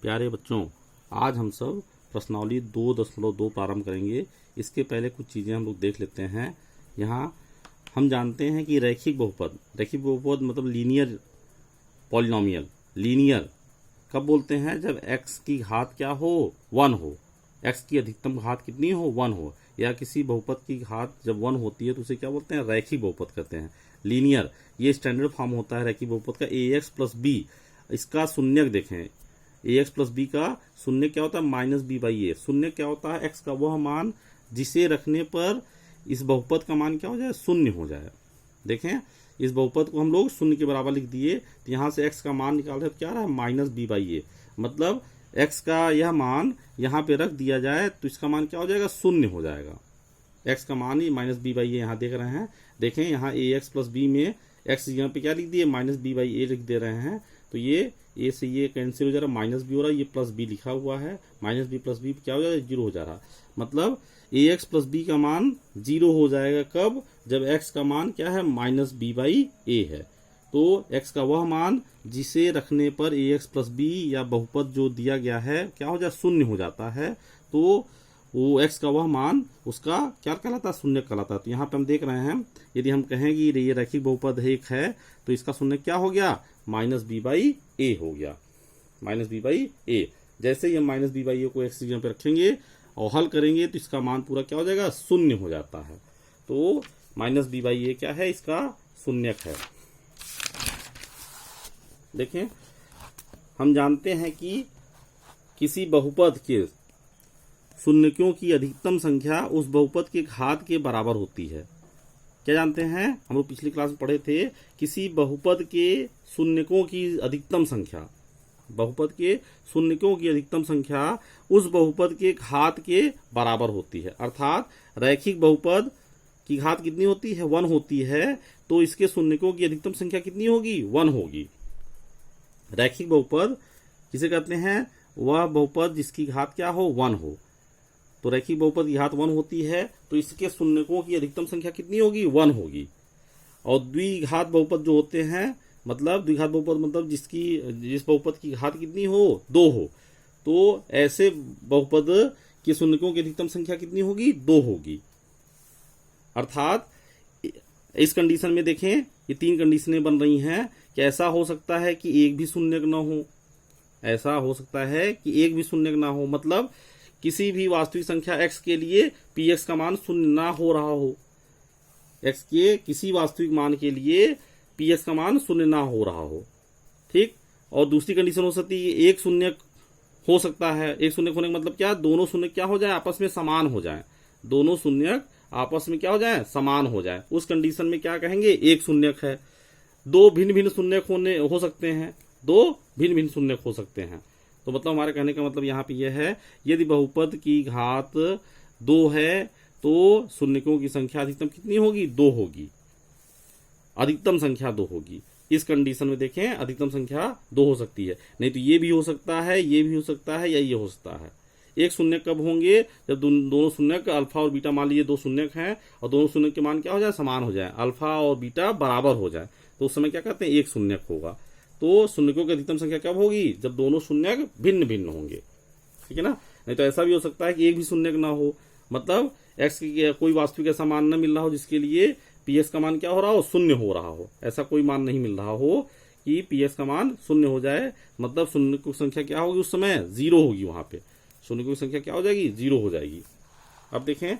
प्यारे बच्चों, आज हम सब प्रश्नावली 2.2 प्रारंभ करेंगे। इसके पहले कुछ चीज़ें हम लोग देख लेते हैं। यहाँ हम जानते हैं कि रैखिक बहुपद मतलब लीनियर पॉलिनोमियल। लीनियर कब बोलते हैं? जब x की घात क्या हो? 1 हो। x की अधिकतम घात कितनी हो? 1 हो। या किसी बहुपद की घात जब 1 होती है तो उसे क्या बोलते हैं? रैखिक बहुपद कहते हैं। लीनियर ये स्टैंडर्ड फॉर्म होता है रैखिक बहुपद का ax प्लस बी। इसका शून्यक देखें, ax प्लस बी का शून्य क्या होता है? माइनस बी बाई ए। शून्य क्या होता है? x का वह मान जिसे रखने पर इस बहुपद का मान क्या हो जाए? शून्य हो जाए। देखें, इस बहुपद को हम लोग शून्य के बराबर लिख दिए तो यहाँ से x का मान निकाल रहे तो क्या रहा है? माइनस बी बाई ए। मतलब x का यह मान यहाँ पे रख दिया जाए तो इसका मान क्या हो जाएगा? शून्य हो जाएगा। x का मान ही माइनस बी बाई ए यहाँ देख रहे हैं। देखें, यहाँ ax प्लस बी में x यहाँ पे क्या लिख दिए? माइनस बी बाई ए लिख दे रहे हैं। तो ये ए से ये कैंसिल हो जा रहा है, माइनस बी हो रहा है, ये प्लस बी लिखा हुआ है। माइनस बी प्लस बी क्या हो जाएगा? 0 हो जा रहा। मतलब ax प्लस बी का मान 0 हो जाएगा। कब? जब x का मान क्या है? माइनस बी बाई ए है। तो x का वह मान जिसे रखने पर ax प्लस बी या बहुपद जो दिया गया है क्या हो जाए? शून्य हो जाता है। तो वो x का वह मान उसका क्या कहलाता है? शून्य कहलाता है। तो यहाँ पे हम देख रहे हैं, यदि हम कहें कि ये रैखिक बहुपद एक है तो इसका शून्य क्या हो गया? माइनस बी बाई ए हो गया। माइनस बी बाई ए। जैसे ही हम माइनस बी बाई ए को x पे रखेंगे और हल करेंगे तो इसका मान पूरा क्या हो जाएगा? शून्य हो जाता है। तो माइनस बी बाई ए क्या है? इसका शून्यक है। देखें, हम जानते हैं कि किसी बहुपद के शून्यकों की अधिकतम संख्या उस बहुपद के घात के बराबर होती है। क्या जानते हैं? हम लोग पिछली क्लास में पढ़े थे, किसी बहुपद के शून्यकों की अधिकतम संख्या, बहुपद के शून्यकों की अधिकतम संख्या उस बहुपद के घात के बराबर होती है। अर्थात रैखिक बहुपद की घात कितनी होती है? 1 होती है। तो इसके शून्यकों की अधिकतम संख्या कितनी होगी? 1 होगी। रैखिक बहुपद किसे कहते हैं? वह बहुपद जिसकी घात क्या हो? 1 हो। तो रैखिक बहुपद की घात 1 होती है तो इसके शून्यकों की अधिकतम संख्या कितनी होगी? 1 होगी। और द्विघात बहुपद जो होते हैं, मतलब द्विघात बहुपद मतलब जिस बहुपद की घात कितनी हो? 2 हो। तो ऐसे बहुपद के शून्यकों की अधिकतम संख्या कितनी होगी? 2 होगी। अर्थात इस कंडीशन में देखें, ये 3 कंडीशनें बन रही हैं कि ऐसा हो सकता है कि एक भी शून्यक न हो, ऐसा हो सकता है कि एक भी शून्यक ना हो। मतलब किसी भी वास्तविक संख्या x के लिए px का मान शून्य ना हो रहा हो। x के किसी वास्तविक मान के लिए px का मान शून्य ना हो रहा हो। ठीक। और दूसरी कंडीशन हो सकती है एक शून्यक हो सकता है। एक शून्यक होने का मतलब क्या? दोनों शून्यक क्या हो जाए? आपस में समान हो जाए। दोनों शून्यक आपस में क्या हो जाए? समान हो जाए। उस कंडीशन में क्या कहेंगे? एक शून्यक है। दो भिन्न भिन्न शून्यक हो सकते हैं। दो भिन्न भिन्न शून्यक हो सकते हैं। तो मतलब हमारे कहने का मतलब यहाँ पे यह है, यदि बहुपद की घात 2 है तो शून्यकों की संख्या अधिकतम कितनी होगी? 2 होगी। अधिकतम संख्या 2 होगी। इस कंडीशन में देखें, अधिकतम संख्या 2 हो सकती है। नहीं तो ये भी हो सकता है, ये भी हो सकता है, या ये हो सकता है। एक शून्यक कब होंगे? जब दोनों शून्यक अल्फा और बीटा, मान लीजिए 2 शून्यक हैं और दोनों शून्यक के मान क्या हो जाए? समान हो जाए, अल्फा और बीटा बराबर हो जाए, तो उस समय क्या कहते हैं? एक शून्यक होगा। तो शून्यकों की अधिकतम संख्या कब होगी? जब दोनों शून्यक भिन्न भिन्न होंगे। ठीक है ना? नहीं तो ऐसा भी हो सकता है कि एक भी शून्यक ना हो, मतलब x की कोई वास्तविक ऐसा मान न मिल रहा हो जिसके लिए px का मान क्या हो रहा हो? शून्य हो रहा हो। ऐसा कोई मान नहीं मिल रहा हो कि px का मान शून्य हो जाए। मतलब शून्यकों की संख्या क्या होगी? उस समय 0 होगी। वहां पे शून्यकों की संख्या क्या हो जाएगी? 0 हो जाएगी। अब देखें,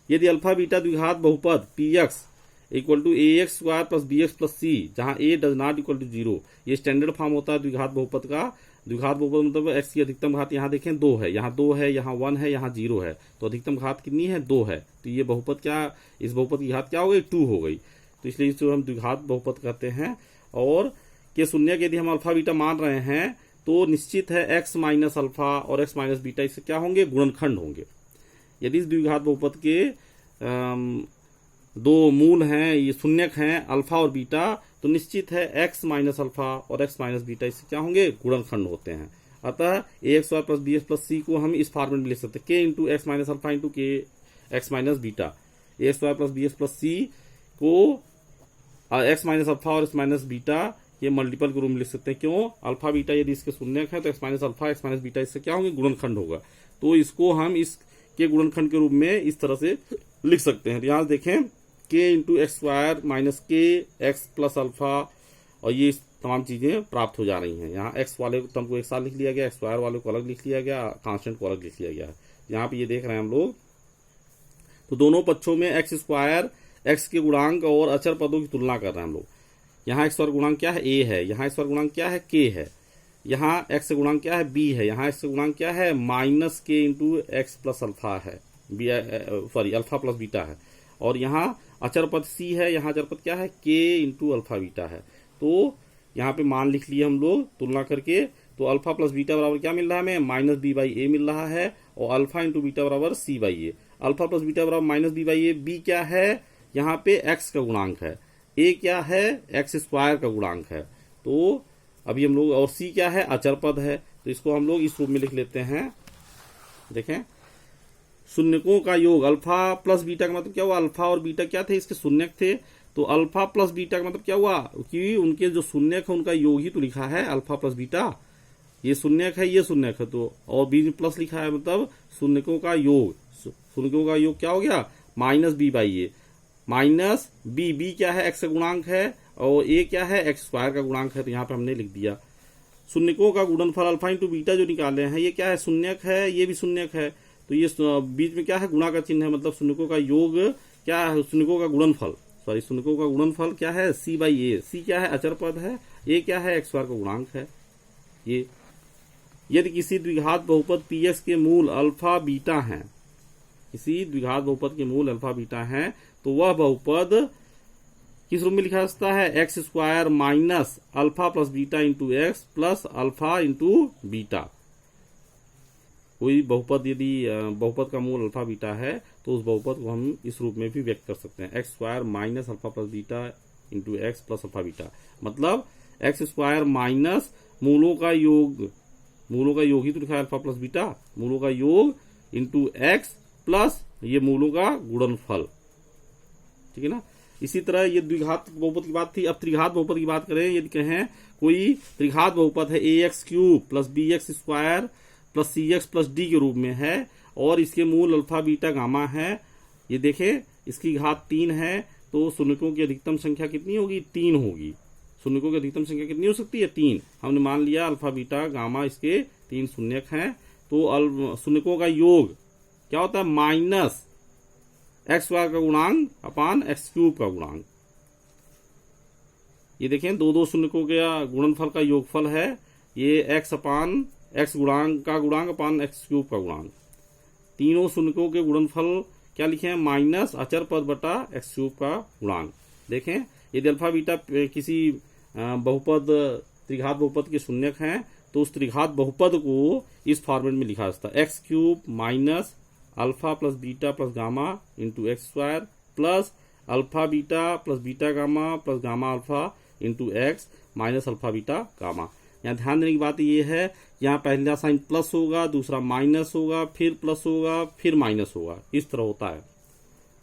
यदि अल्फा बीटा द्विघात बहुपद px equal to ax square plus bx plus c, जहां a does not equal to 0, ये स्टैंडर्ड फॉर्म होता है द्विघात बहुपद का। द्विघात बहुपद मतलब x की अधिकतम घात यहाँ देखें 2 है, यहाँ 2 है, यहाँ 1 है, यहाँ 0 है। तो अधिकतम घात कितनी है? 2 है। तो ये बहुपद क्या, इस बहुपद की घात क्या हो गई? 2 हो गई। तो इसलिए इसे हम द्विघात बहुपद कहते हैं। और के शून्यक यदि हम अल्फा बीटा मान रहे हैं तो निश्चित है x माइनस अल्फा और x माइनस बीटा इससे क्या होंगे? गुणनखंड होंगे। यदि इस द्विघात बहुपद के 2 मूल हैं, ये शून्यक हैं अल्फा और बीटा, तो निश्चित है x माइनस अल्फा और x माइनस बीटा इससे क्या होंगे? गुणनखंड होते हैं। अतः ax square plus bx plus c को हम इस फॉर्मेट में लिख सकते हैं, k into x minus alpha into k x minus beta. a square plus bx plus c को x माइनस अल्फा और x माइनस बीटा ये मल्टीपल के रूप में लिख सकते हैं। क्यों? अल्फा बीटा यदि इसके शून्यक है तो x minus alpha x minus beta इससे क्या होंगे? गुणनखंड होगा। तो इसको हम इसके गुणनखंड के रूप में इस तरह से लिख सकते हैं। यहाँ देखें के इंटू एक्स स्क्वायर माइनस के एक्स प्लस अल्फा, और ये तमाम चीजें प्राप्त हो जा रही हैं। यहाँ एक्स वाले टर्म को एक साथ लिख लिया गया, एक्स स्क्वायर वाले को अलग लिख लिया गया, कांस्टेंट को अलग लिख लिया गया। यहाँ पे ये देख रहे हैं हम लोग, तो दोनों पक्षों में एक्स स्क्वायर एक्स के गुणांक और अचर पदों की तुलना कर रहे हैं हम लोग। यहाँ एक्स स्क्वायर गुणांक क्या है? ए है। यहाँ एक्स स्क्वायर गुणांक क्या है? के है। यहाँ एक्स गुणांक क्या है? बी है। यहाँ एक्स गुणांक क्या है? माइनस के इंटू एक्स प्लस अल्फा है, सॉरी अल्फा प्लस बीटा है। और यहाँ अचर पद सी है, यहाँ अचर पद क्या है? के इंटू अल्फा बीटा है। तो यहाँ पे मान लिख लिए हम लोग तुलना करके, तो अल्फा प्लस बीटा बराबर क्या मिल रहा है हमें? माइनस बी बाई ए मिल रहा है, और अल्फा इंटू बीटा बराबर c by a. Alpha plus beta बराबर minus B by a. B क्या है? यहाँ पे एक्स का गुणांक है। ए क्या है? एक्स स्क्वायर का गुणांक है। तो अभी हम लोग, और सी क्या है? अचर पद है। तो इसको हम लोग इस रूप में लिख लेते हैं। देखें, शून्यकों का योग अल्फा प्लस बीटा का मतलब क्या हुआ? अल्फा और बीटा क्या थे? इसके शून्यक थे। तो अल्फा प्लस बीटा का मतलब क्या हुआ? कि उनके जो शून्यक है उनका योग ही तो लिखा है अल्फा प्लस बीटा। ये शून्यक है, ये शून्यक है, तो और बीच में प्लस लिखा है, मतलब शून्यकों का योग। शून्यकों का योग क्या हो गया? Minus B by A. Minus B, B क्या है? एक्स का गुणांक है, और ए क्या है? एक्स स्क्वायर का गुणांक है। तो यहाँ पे हमने लिख दिया। शून्यकों का गुणनफल अल्फा इंटू बीटा जो निकाले हैं, ये क्या है? शून्यक है, ये भी शून्यक है। तो ये बीच में क्या है? गुणा का चिन्ह है, मतलब शून्यकों का योग क्या है? शून्यकों का गुणनफल, सॉरी शून्यकों का गुणनफल क्या है? सी बाई ए। सी क्या है? अचर पद है। ए क्या है? एक्स स्क्वायर का गुणांक है। ये यदि किसी द्विघात बहुपद पी एक्स के मूल अल्फा बीटा हैं, किसी द्विघात बहुपद के मूल अल्फा बीटा हैं, तो वह बहुपद किस रूप में लिखा जा सकता है? X square minus alpha plus beta into x plus alpha into beta. कोई बहुपद यदि बहुपद का मूल अल्फा बीटा है तो उस बहुपद को हम इस रूप में भी व्यक्त कर सकते हैं, x square minus alpha plus beta into x plus alpha beta. मतलब एक्स स्क्वायर माइनस मूलों का योग, मूलों का योग ही तो लिखा है अल्फा प्लस बीटा, मूलों का योग इंटू एक्स प्लस ये मूलों का गुणनफल। ठीक है ना। इसी तरह ये द्विघात बहुपद की बात थी। अब त्रिघात बहुपद की बात करें। यदि कहें कोई त्रिघात बहुपद है, a x cube plus b x square plus c x plus d के रूप में है, और इसके मूल अल्फा बीटा गामा है। ये देखें, इसकी घात 3 है, तो शून्यकों की अधिकतम संख्या कितनी होगी? 3 होगी। शून्यकों की अधिकतम संख्या कितनी हो सकती है? 3। हमने मान लिया अल्फा बीटा गामा इसके 3 शून्यक हैं। तो शून्यकों का योग क्या होता है? माइनस एक्स स्क्वायर का गुणांक अपान एक्स क्यूब का गुणांक। ये देखें, दो शून्यकों के गुणनफल का योगफल है ये एक्स अपान एक्स गुणांक का गुणांक अपान एक्स क्यूब का गुणांक। तीनों शून्यकों के गुणनफल क्या लिखे हैं? माइनस अचर पद बटा एक्स क्यूब का गुणांक। देखें, यदि अल्फा बीटा किसी बहुपद त्रिघात बहुपद के शून्यक हैं, तो उस त्रिघात बहुपद को इस फॉर्मेट में लिखा जा सकता है, x cube minus alpha plus beta plus gamma into x square plus alpha beta plus beta gamma plus gamma alpha into x minus alpha beta gamma. यहाँ ध्यान देने की बात यह है, यहाँ पहला साइन प्लस होगा, दूसरा माइनस होगा, फिर प्लस होगा, फिर माइनस होगा, इस तरह होता है।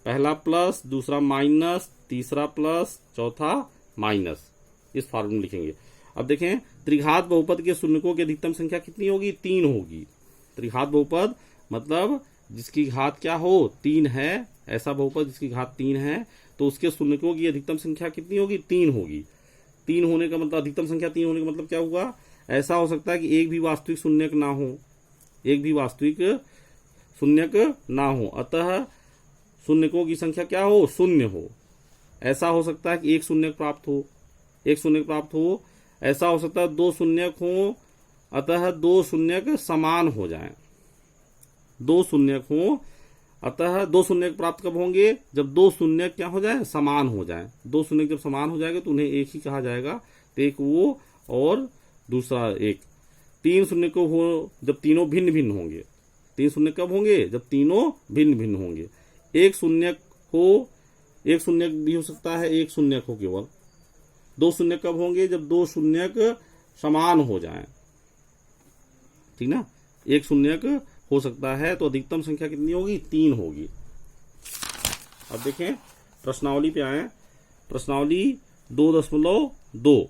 पहला प्लस, दूसरा माइनस, तीसरा प्लस, चौथा माइनस, इस फॉर्मूले में लिखेंगे। अब देखें, त्रिघात बहुपद के शून्यकों की अधिकतम संख्या कितनी होगी? 3 होगी। त्रिघात बहुपद मतलब जिसकी घात क्या हो? 3 है। ऐसा बहुपद जिसकी घात 3 है, तो उसके शून्यकों की अधिकतम संख्या कितनी होगी? 3 होगी। 3 होने का मतलब, अधिकतम संख्या 3 होने का मतलब क्या हुआ? ऐसा हो सकता है कि एक भी वास्तविक शून्यक ना हो, एक भी वास्तविक शून्यक ना हो, अतः शून्यकों की संख्या क्या हो? 0 हो। ऐसा हो सकता है कि एक शून्यक प्राप्त हो, एक शून्यक प्राप्त हो। ऐसा हो सकता है 2 शून्यक हो, अतः 2 शून्यक समान हो जाएं। 2 शून्यक हो, अतः 2 शून्यक प्राप्त कब होंगे? जब 2 शून्यक क्या हो जाए? समान हो जाए। 2 शून्यक जब समान हो जाएगा तो उन्हें एक ही कहा जाएगा। तो एक वो और दूसरा एक। 3 शून्यक हो जब तीनों भिन्न भिन्न होंगे। 3 शून्यक कब होंगे? जब तीनों भिन्न भिन्न होंगे। एक शून्यक हो, एक शून्यक भी हो सकता है, एक शून्यक हो केवल। 2 शून्यक कब होंगे? जब 2 शून्यक समान हो जाएं। ठीक ना। एक शून्यक हो सकता है, तो अधिकतम संख्या कितनी होगी? 3 होगी। अब देखें, प्रश्नावली पे आए। प्रश्नावली 2.2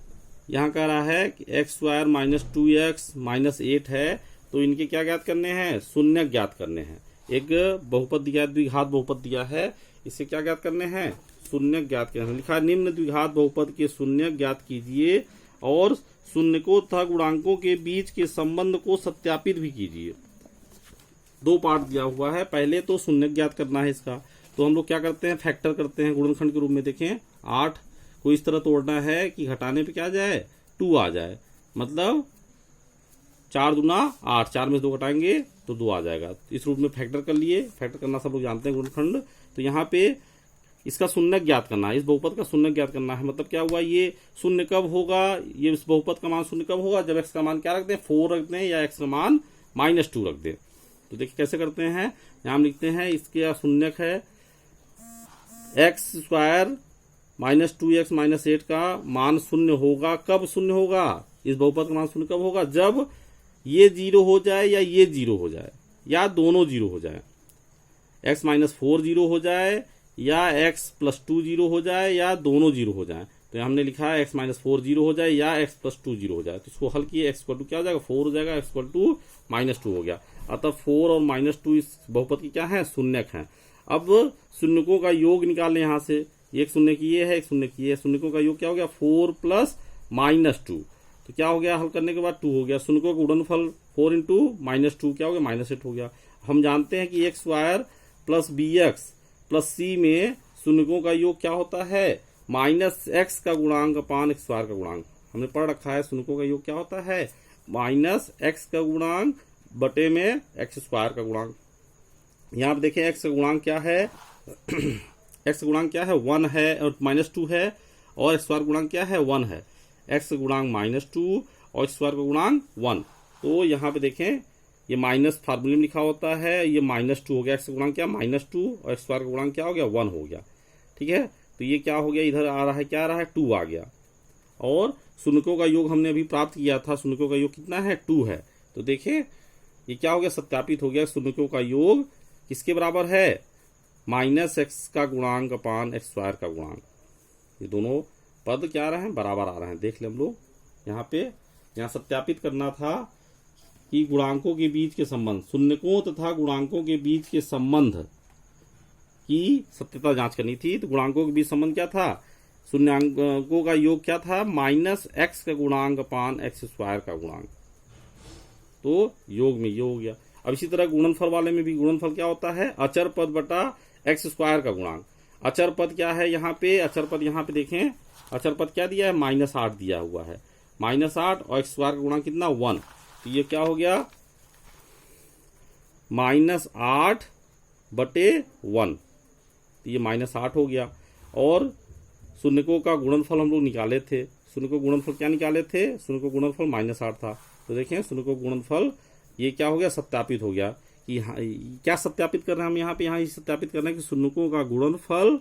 यहाँ कह रहा है कि x square minus 2x minus 8 है, तो इनके क्या ज्ञात करने हैं, शून्य ज्ञात करने हैं। एक बहुपद दिया है, द्विघात बहुपद दिया है, इसे क्या ज्ञात करने हैं, शून्य ज्ञात करने हैं। लिखा है निम्न द्विघात बहुपद के शून्य ज्ञात कीजिए और शून्यकों तथा गुणांकों के बीच के संबंध को सत्यापित भी कीजिए। दो पार्ट दिया हुआ है, पहले तो शून्य ज्ञात करना है इसका, तो हम लोग क्या करते हैं, फैक्टर करते हैं गुणनखंड के रूप में। देखें 8 को इस तरह तोड़ना है कि घटाने पे क्या आ जाए, 2 आ जाए, मतलब 4 दूना 8, 4 में से 2 घटाएंगे तो 2 आ जाएगा। इस रूप में फैक्टर कर लिए, फैक्टर करना सब लोग जानते हैं गुणनखंड। तो यहाँ पे इसका शून्य ज्ञात करना है, इस बहुपद का शून्य ज्ञात करना है। मतलब क्या हुआ, ये शून्य कब होगा, ये इस बहुपद का मान शून्य कब होगा, जब एक्स का मान क्या रख दें, 4 रख दें, या एक्स का मान -2 रख दें। तो देखिए कैसे करते हैं, यहाँ हम लिखते हैं इसके शून्यक है x square minus 2x minus 8 का मान शून्य होगा। कब शून्य होगा, इस बहुपद का मान शून्य कब होगा, जब ये 0 हो जाए या ये 0 हो जाए या दोनों 0 हो जाए। x माइनस 4 0 हो जाए या x प्लस 2 0 हो जाए या दोनों 0 हो जाए। तो हमने लिखा है x माइनस 4 0 हो जाए या x प्लस 2 0 हो जाए। तो इसको हल किए, x इक्वल टू क्या हो जाएगा, 4 हो जाएगा, x इक्वल टू -2 हो गया। अतः 4 और -2 इस बहुपद की क्या है, शून्यक है। अब शून्यकों का योग निकालें यहाँ से, एक शून्य की ये है, एक शून्य की ये, शून्यकों का योग क्या हो गया, 4 प्लस -2, तो क्या हो गया, हल करने के बाद 2 हो गया। शून्यकों का गुणनफल 4 इंटू -2 क्या हो गया, -8 हो गया। हम जानते हैं कि x square plus bx plus c में शून्यकों का योग क्या होता है, -x का गुणांक अपान x स्क्वायर का गुणांक। हमने पढ़ रखा है शून्यकों का योग क्या होता है, -x का गुणांक बटे में x स्क्वायर का गुणांक। यहाँ पे देखें x का गुणांक क्या है x का गुणांक क्या है, 1 है और -2 है, और x स्क्वायर गुणांक क्या है, 1 है। x का गुणांक -2 और x स्क्वायर का गुणांक 1। तो यहाँ पे देखें ये माइनस फार्मूले में लिखा होता है, ये -2 हो गया, x का गुणांक क्या -2 और x स्क्वायर का गुणांक क्या हो गया, 1 हो गया। ठीक है, तो ये क्या हो गया, इधर आ रहा है, क्या आ रहा है, 2 आ गया। और शून्यकों का योग हमने अभी प्राप्त किया था, शून्यकों का योग कितना है, 2 है। तो देखें ये क्या हो गया, सत्यापित हो गया। शून्यकों का योग किसके बराबर है, -x का गुणांक अपान x स्क्वायर का गुणांक। ये दोनों पद क्या आ रहे हैं, बराबर आ रहे हैं। देख ले हम लोग यहाँ पे, यहाँ सत्यापित करना था कि गुणांकों के बीच के संबंध, शून्यकों तथा गुणांकों के बीच के संबंध की सत्यता जांच करनी थी। तो गुणांकों के बीच संबंध क्या था, शून्याङ्कों का योग क्या था, -x का गुणांक अपान x स्क्वायर का गुणांक। तो योग में ये हो गया। अब इसी तरह गुणनफल वाले में भी गुणनफल क्या होता है, अचर पद बटा x स्क्वायर का गुणांक। अचर पद क्या है यहाँ पे, अचर पद यहाँ पे देखें, अचर पद क्या दिया है, -8 दिया हुआ है, -8 और x स्क्वायर का गुणांक कितना, 1। तो ये क्या हो गया, -8 बटे 1, तो ये -8 हो गया। और शून्यकों का गुणनफल हम लोग निकाले थे, शून्यकों गुणनफल क्या निकाले थे, शून्यकों गुणनफल -8 था। तो देखें शून्यकों गुणनफल ये क्या हो गया, सत्यापित हो गया। कि क्या सत्यापित कर रहे हैं हम यहाँ पे, यहाँ ये सत्यापित कर रहे हैं कि शून्यकों का गुणनफल,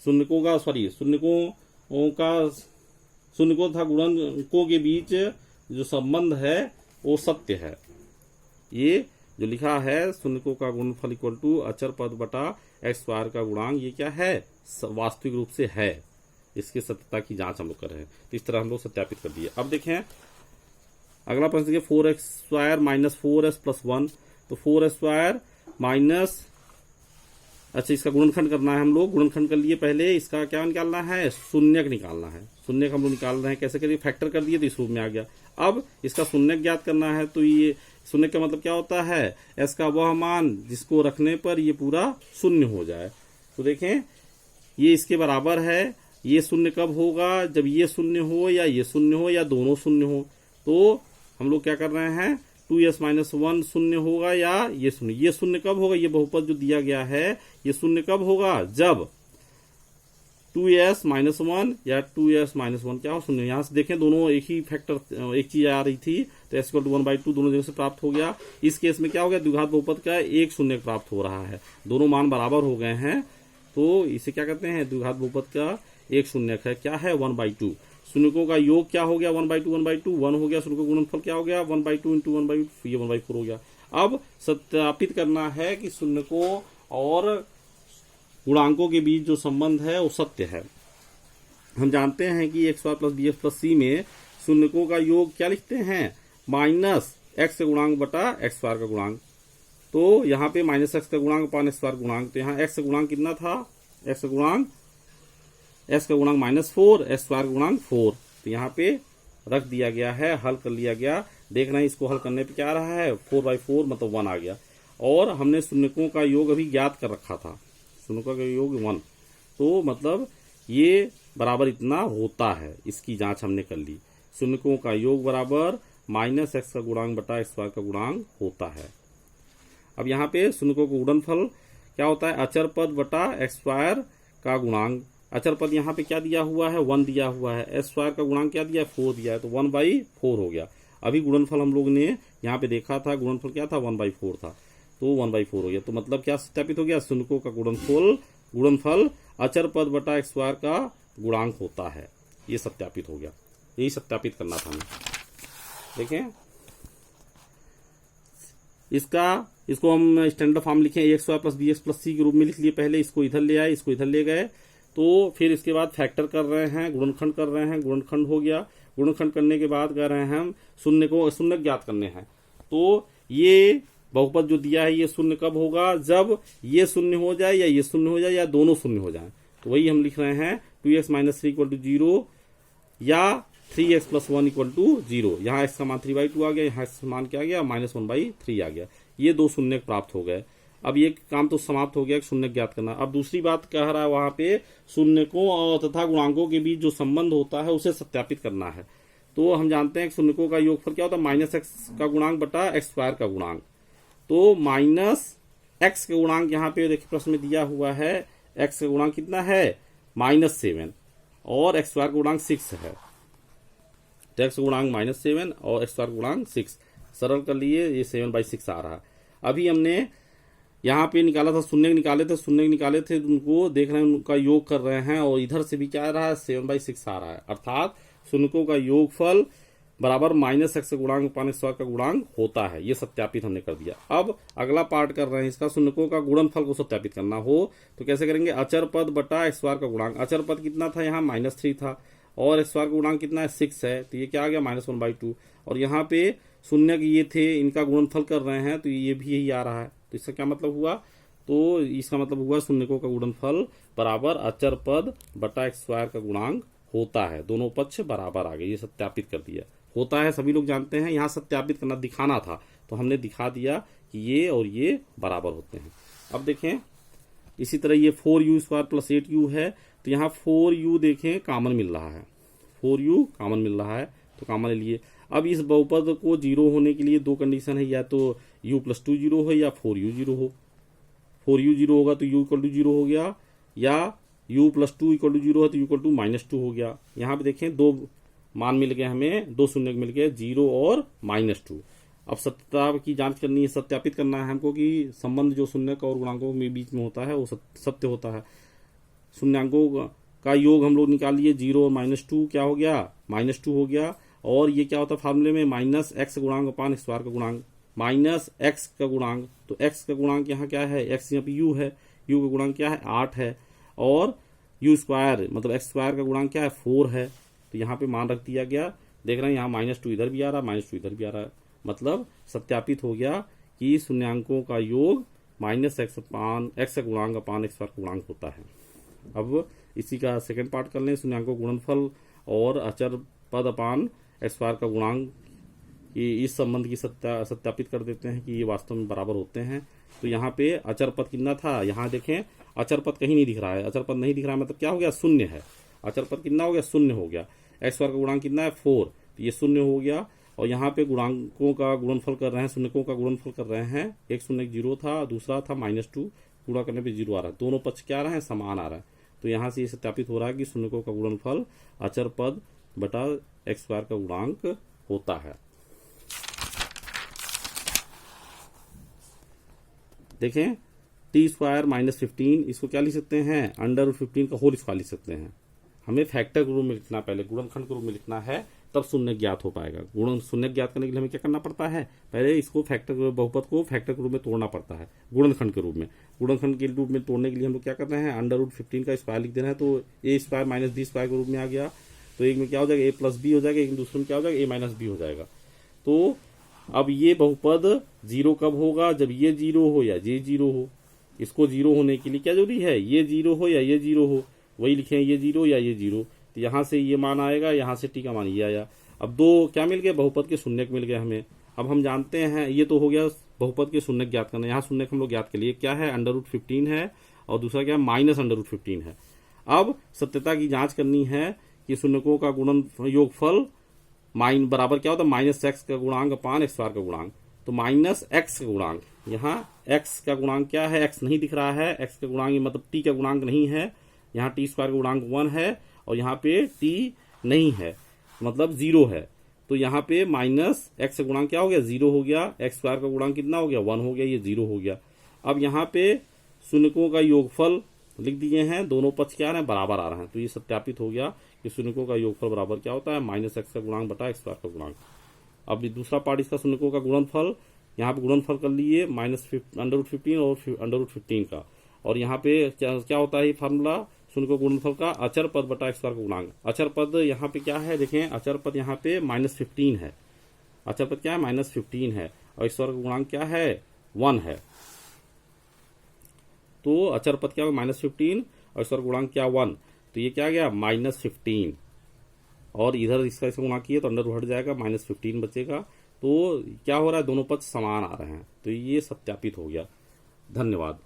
शून्यकों तथा गुणनकों के बीच जो संबंध है वो सत्य है। ये जो लिखा है शून्यकों का गुणनफल इक्वल टू अचर पद बटा x स्क्वायर का गुणांक, ये क्या है, वास्तविक रूप से है। इसकी सत्यता की जांच हम लोग कर रहे हैं। तो इस तरह हम लोग सत्यापित कर दिए। अब देखें अगला प्रश्न देखिए, 4x square minus 4s plus 1। तो 4s स्क्वायर माइनस, अच्छा इसका गुणनखंड करना है हम लोग, गुणनखंड कर लिए। पहले इसका क्या निकालना है, शून्यक निकालना है। शून्यक हम लोग निकाल रहे हैं, कैसे करिए, फैक्टर कर दिए तो इस रूप में आ गया। अब इसका शून्यक ज्ञात करना है। तो ये शून्य का मतलब क्या होता है, s का वह मान जिसको रखने पर ये पूरा शून्य हो जाए। तो देखें ये इसके बराबर है। ये शून्य कब होगा, जब ये शून्य हो या ये शून्य हो या दोनों शून्य हो। तो हम लोग क्या कर रहे हैं, 2s माइनस 1 शून्य होगा या ये शून्य। ये शून्य कब होगा, ये बहुपद जो दिया गया है ये शून्य कब होगा, जब 2s माइनस 1 या 2s माइनस 1 क्या हो, शून्य। यहाँ से देखें दोनों एक ही फैक्टर, एक चीज आ रही थी, तो s इक्वल टू 1/2 दोनों जगह से प्राप्त हो गया। इस केस में क्या हो गया, द्विघात बहुपद का एक शून्य प्राप्त हो रहा है, दोनों मान बराबर हो गए हैं। तो इसे क्या कहते हैं, द्विघात बहुपद का एक शून्यक है, क्या है, 1/2। शून्यकों का योग क्या हो गया, 1/2 1 हो गया। शून्यकों का गुणनफल क्या हो गया, 1/2 इंटू 1/2, ये 1/4 हो गया। अब सत्यापित करना है कि शून्यकों और गुणांकों के बीच जो संबंध है वो सत्य है। हम जानते हैं कि x square plus b x plus c में शून्यकों का योग क्या लिखते हैं, माइनस एक्स का गुणांक बटा एक्स स्क्वायर का गुणांक। तो यहाँ पे माइनस एक्स का गुणांक अपान एक्स स्क्वायर गुणांक, तो यहाँ एक्स का गुणांक कितना था, एक्स का गुणांक -4, एक्स स्क्वायर का गुणांक 4, तो यहाँ पे रख दिया गया है, हल कर लिया गया। देख रहे हैं इसको हल करने पे क्या आ रहा है, 4/4 मतलब 1 आ गया। और हमने शून्यकों का योग अभी ज्ञात कर रखा था, शून्यकों का योग 1, तो मतलब ये बराबर इतना होता है, इसकी जांच हमने कर ली। शून्यकों का योग बराबर माइनस एक्स का गुणांक बटा एक्स स्क्वायर का गुणांक होता है। अब यहाँ पे शून्यकों का गुणनफल क्या होता है, अचर पद बटा एक्स स्क्वायर का गुणांक। अचर पद यहाँ पे क्या दिया हुआ है, 1 दिया हुआ है, एक्स स्क्वायर का गुणांक क्या दिया है, 4 दिया है, तो 1/4 हो गया। अभी गुणनफल हम लोग ने यहाँ पे देखा था, गुणनफल क्या था, 1/4 था, तो 1/4 हो गया। तो मतलब क्या सत्यापित हो गया, शून्यकों का गुणनफल अचर पद बटा एक्स स्क्वायर का गुणांक होता है, ये सत्यापित हो गया। यही सत्यापित करना था हमें। देखें इसको हम स्टैंडर्ड फॉर्म लिखें, x square plus b x plus c के रूप में लिख लिए पहले, इसको इधर ले आए, इसको इधर ले गए, तो फिर इसके बाद फैक्टर कर रहे हैं, गुणनखंड कर रहे हैं, गुणनखंड हो गया। गुणनखंड करने के बाद कह रहे हैं हम शून्य ज्ञात करने हैं। तो ये बहुपद जो दिया है ये शून्य कब होगा, जब ये शून्य हो जाए या ये शून्य हो जाए या दोनों शून्य हो जाए। तो वही हम लिख रहे हैं 2x - 3 = 0 या 3x + 1 = 0। यहाँ x का मान 3/2 आ गया, यहाँ x का मान क्या आ गया, -1/3 आ गया। ये 2 शून्य प्राप्त हो गए। अब ये काम तो समाप्त हो गया, शून्य ज्ञात करना। अब दूसरी बात कह रहा है वहां पे शून्यकों और तथा गुणांकों के बीच जो संबंध होता है उसे सत्यापित करना है। तो हम जानते हैं कि शून्यकों का योगफल क्या होता है, -x का गुणांक बटा एक्स स्क्वायर का गुणांक। तो -x का गुणांक यहाँ पे देखिए प्रश्न में दिया हुआ है, x का गुणांक कितना है, -7 और एक्स स्क्वायर का गुणांक 6 है। तो x का गुणांक -7 और एक्स स्क्वायर का गुणांक 6, सरल कर लिए, ये 7/6 आ रहा है। अभी हमने यहाँ पे निकाला था, शून्य निकाले थे, उनको देख रहे हैं, उनका योग कर रहे हैं, और इधर से भी क्या आ रहा है, 7/6 आ रहा है। अर्थात शून्यकों का योगफल बराबर -x का गुणांक अपान एक्स स्क्वायर का गुणांक होता है। ये सत्यापित हमने कर दिया। अब अगला पार्ट कर रहे हैं इसका, शून्यकों का गुणनफल को सत्यापित करना हो तो कैसे करेंगे, अचर पद बटा एक्स स्क्वायर का गुणांक। अचर पद कितना था, यहाँ -3 था, और एक्स स्क्वायर का गुणांक कितना है, 6 है, तो ये क्या आ गया, -1/2। और यहाँ पे शून्य ये थे, इनका गुणनफल कर रहे हैं, तो ये भी यही आ रहा है। तो इसका क्या मतलब हुआ, तो इसका मतलब हुआ शून्यकों का गुणनफल बराबर अचर पद बटा एक्स स्क्वायर का गुणांक होता है। दोनों पक्ष बराबर आ गए, ये सत्यापित कर दिया। होता है सभी लोग जानते हैं, यहाँ सत्यापित करना दिखाना था, तो हमने दिखा दिया कि ये और ये बराबर होते हैं। अब देखें इसी तरह ये 4u² + 8u है, तो यहाँ 4u देखें कॉमन मिल रहा है, 4u कॉमन मिल रहा है, तो कॉमन ले लिए। अब इस बहुपद को 0 होने के लिए 2 कंडीशन है, या तो u + 2 0 हो या 4u 0 हो। 4u 0 होगा तो u = 0 हो गया, या u + 2 = 0 है तो u = -2 हो गया। यहाँ पे देखें 2 मान मिल गए हमें, 2 शून्य मिल गए, 0 और -2। अब सत्यता की जांच करनी है, सत्यापित करना है हमको कि संबंध जो शून्यक और गुणांकों के बीच में होता है वो सत्य होता है। शून्यांकों का योग हम लोग निकाल लिए, 0 और -2 क्या हो गया, -2 हो गया। और ये क्या होता है फार्मूले में, -x गुणांक अपान एक्स स्क्वायर का गुणांक, -x का गुणांक, तो x का गुणांक यहाँ क्या है, x यहाँ पे u है, u का गुणांक क्या है, 8 है, और u² मतलब x स्क्वायर का गुणांक क्या है, 4 है। तो यहाँ पे मान रख दिया गया। देख रहे हैं यहाँ -2 इधर भी आ रहा है, -2 इधर भी आ रहा है, मतलब सत्यापित हो गया कि शून्यांकों का योग -x का गुणांक अपान एक्स स्क्वायर का गुणांक होता है। अब इसी का सेकंड पार्ट कर लें, शून्यांकों गुणनफल और अचर पद अपान एक्स स्क्वायर का गुणांक, इस संबंध की सत्यापित कर देते हैं कि ये वास्तव में बराबर होते हैं। तो यहाँ पे अचर पद कितना था, यहाँ देखें अचर पद कहीं नहीं दिख रहा है, अचर पद नहीं दिख रहा है मतलब क्या हो गया, शून्य है। अचर पद कितना हो गया, शून्य हो गया। एक्स स्क्वायर का गुणांक कितना है, 4, तो ये शून्य हो गया। और यहाँ पे गुणांकों का गुणनफल कर रहे हैं, शून्यकों का गुणनफल कर रहे हैं, एक शून्य 0 था, दूसरा था -2, गुणा करने पे 0 आ रहा है, दोनों पक्ष क्या आ रहे हैं, समान आ रहा है। तो यहाँ से ये सत्यापित हो रहा है कि शून्यकों का गुणनफल अचर पद बटा एक्स स्क्वायर का गुणांक होता है। देखें t² -15, इसको क्या लिख सकते हैं, √15 का होल स्क्वायर लिख सकते हैं। हमें फैक्टर के रूप में लिखना, पहले गुणनखंड के रूप में लिखना है, तब शून्य ज्ञात हो पाएगा। गुणन शून्य ज्ञात करने के लिए हमें क्या करना पड़ता है, पहले इसको फैक्टर बहुपद को फैक्टर के रूप में तोड़ना पड़ता है, गुणनखंड के रूप में। गुणनखंड के रूप में तोड़ने के लिए हम लोग क्या करते हैं, √15 का स्क्वायर लिख देना है, तो a square minus b square के रूप में आ गया। तो एक में क्या हो जाएगा, a प्लस b हो जाएगा, एक दूसरे में क्या हो जाएगा, a माइनस b हो जाएगा। तो अब ये बहुपद जीरो कब होगा, जब ये जीरो हो या ये जीरो हो। इसको जीरो होने के लिए क्या जरूरी है, ये जीरो हो या ये जीरो हो, वही लिखे ये जीरो या ये जीरो। तो यहां से ये मान आएगा, यहां से टी का मान ये आया। अब दो क्या मिल गए, बहुपद के शून्य मिल गए हमें। अब हम जानते हैं, ये तो हो गया बहुपद के शून्य ज्ञात करना। यहाँ शून्य हम लोग ज्ञात के लिए क्या है, √15 है, और दूसरा क्या है, माइनस √15 है। अब सत्यता की जांच करनी है कि शून्यकों का गुणन योगफल माइन बराबर क्या होता है, -x का गुणांक अपान x स्क्वायर का गुणांक। तो -x का गुणांक, यहाँ x का गुणांक क्या है, x नहीं दिख रहा है, x का गुणांक मतलब t का गुणांक नहीं है, यहाँ t स्क्वायर का गुणांक 1 है, और यहाँ पे t नहीं है, मतलब 0 है। तो यहाँ पे -x का गुणांक क्या हो गया, 0 हो गया, x स्क्वायर का गुणांक कितना हो गया, 1 हो गया, ये 0 हो गया। अब यहाँ पे शून्यकों का योगफल लिख दिए हैं, दोनों पक्ष क्या है, बराबर आ रहे हैं। तो ये सत्यापित हो गया कि शून्यकों का योगफल बराबर क्या होता है, -x का गुणांक बटा x स्क्वायर का गुणांक। अब दूसरा पार्ट इसका शून्यकों का गुणनफल, यहाँ पे गुणनफल कर लिए -√15 और √15 का, और यहाँ पे क्या होता है, ये फार्मूला शून्यकों गुणनफल का अचर पद बटा x स्क्वायर का गुणांक। अचर पद यहाँ पे क्या है, देखें अचर पद यहाँ पे -15 है, अचर पद क्या है, -15 है, और x स्क्वायर का गुणांक क्या है, 1 है। तो अचर पद क्या होगा, -15, और स्क्वायर गुणांक क्या 1, तो ये क्या गया, -15, और इधर इसका गुणांक किया तो अंडर हट जाएगा, -15 बचेगा। तो क्या हो रहा है, दोनों पक्ष समान आ रहे हैं, तो ये सत्यापित हो गया। धन्यवाद।